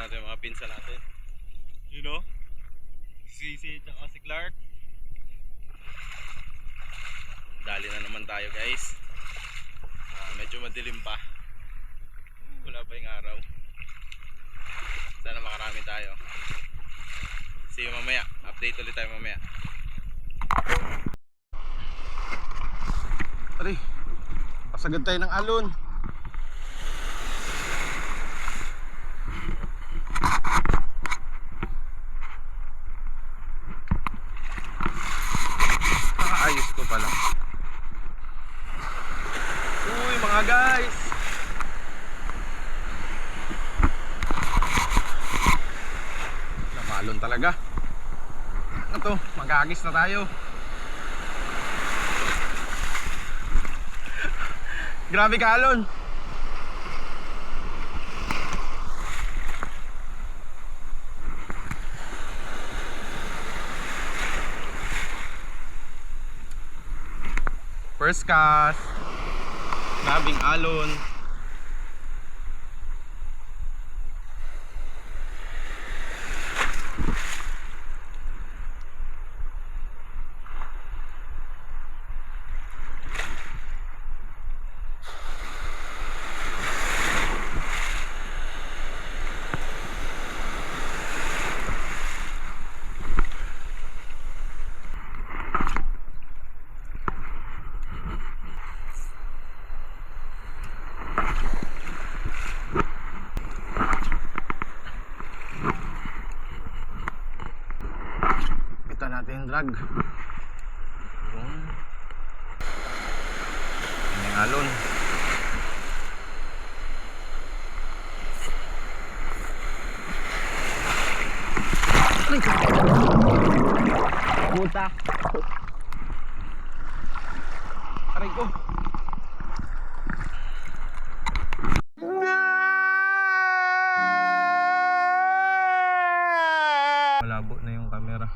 natin mga pinsan natin. You know? Si Sisi at si Clark. Dali na naman tayo guys. Medyo madilim pa. Wala pa yung araw. Sana makarami tayo. See you mamaya. Update ulit tayo mamaya. Aray, pasagad tayo ng alon. Ayos ko pala. Uy mga guys, napalon talaga. Ano to, mag-agis na tayo. Grabe ka alon. First cast. Grabing alon. Kita natin yung drag. Yung alon. Puta. Aray ko. Malabo na yung camera.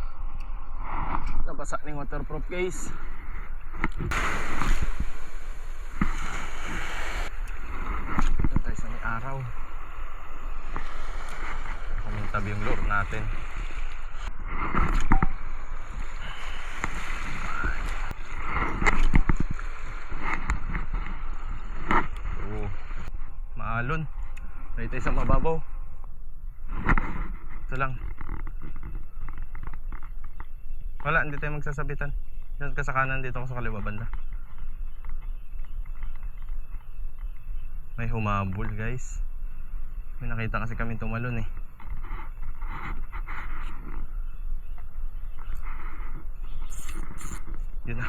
Nabasa na yung waterproof case. Ito tayo sa may araw. Kumintab yung lure natin. Maalon. Tayo tayo sa mababaw. Ito lang. Wala, hindi tayo magsasabitan. Diyan ka sa kanan, dito ako sa kaliwa banda. May humabol guys. May nakita kasi kami tumalon eh. Yun na.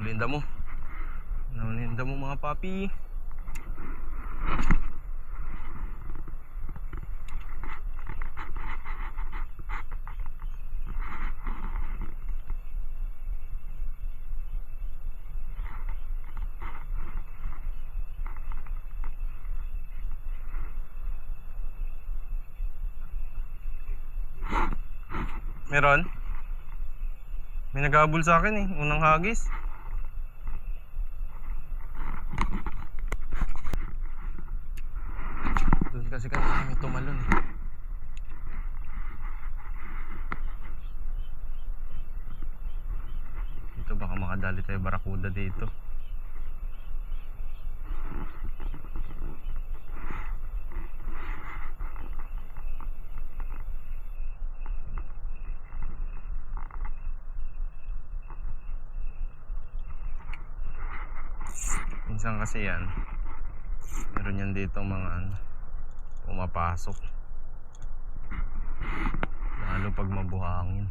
Ulinda mo. Ulinda mo mga papi. Meron? May nag-aabol sa akin eh, unang hagis. Doon kasi kami tumalon eh. Dito baka makadali tayo barakuda dito. Minsan kasi yan, meron yan dito mga pumapasok, lalo pag mabuhangin.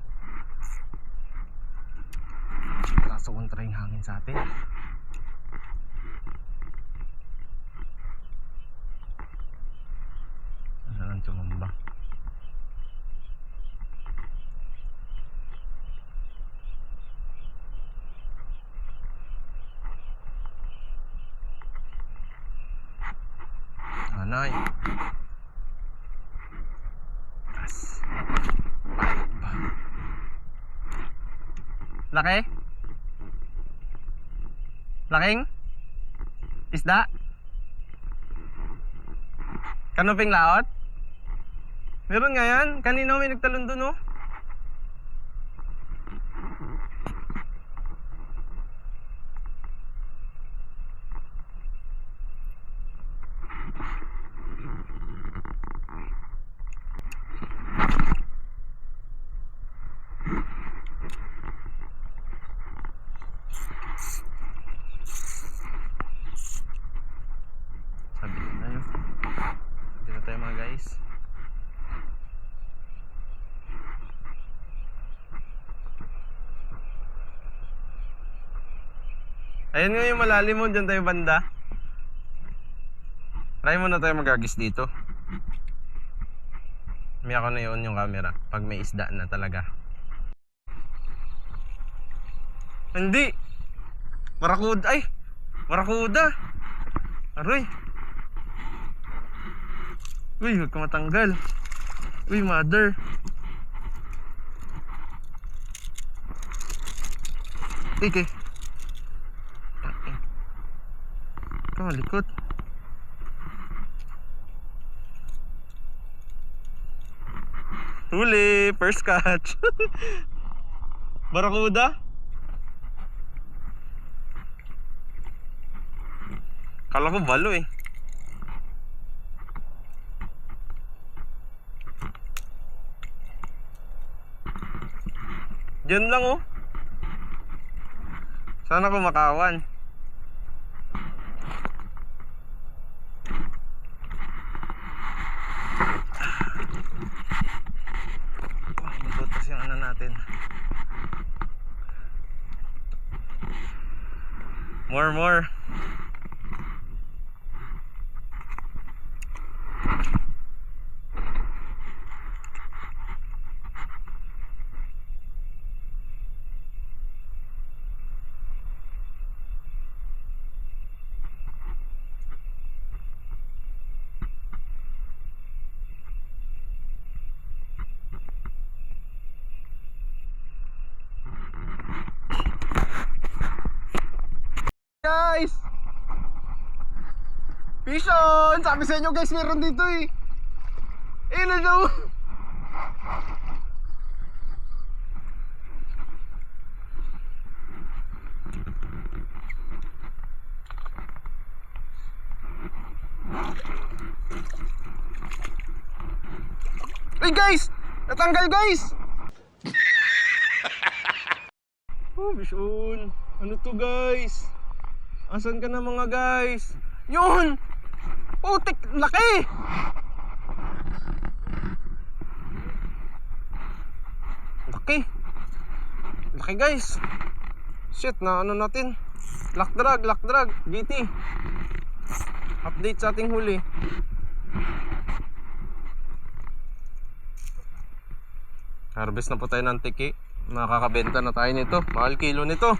Kaso kontra yung hangin sa atin. Ano lang tumamba. Anay. Yes. Laki? Laking? Isda? Kanuping laot? Meron nga yan. Kanina may nagtalon dun, oh. Sabi na tayo. Sabi na tayo mga guys. Ayun nga yung malalim mo, dyan tayo banda. Try muna tayo magagis dito. May ako na yun yung camera pag may isda na talaga. Hindi! Barakuda! Ay! Barakuda! Aroy! Uy, huwag ka matanggal. Uy, mother. Ike. Ito, malikot. Huli! First catch! Barakuda? Kala ko balo eh. Diyan lang oh. Sana kumakawan. Butas yung ano natin. More. Guys! Fish on! Sabi sa inyo guys, meron dito eh. Ilan daw? Uy guys! Natanggal guys! Oh, fish on! Ano to guys? Asan ka na mga guys? Yun! Putik! Laki! Laki guys! Shit, na ano natin? Lock drag, GT. Update sa ating huli. Harvest na po tayo ng tiki. Makakabenta na tayo nito. Mahal kilo nito.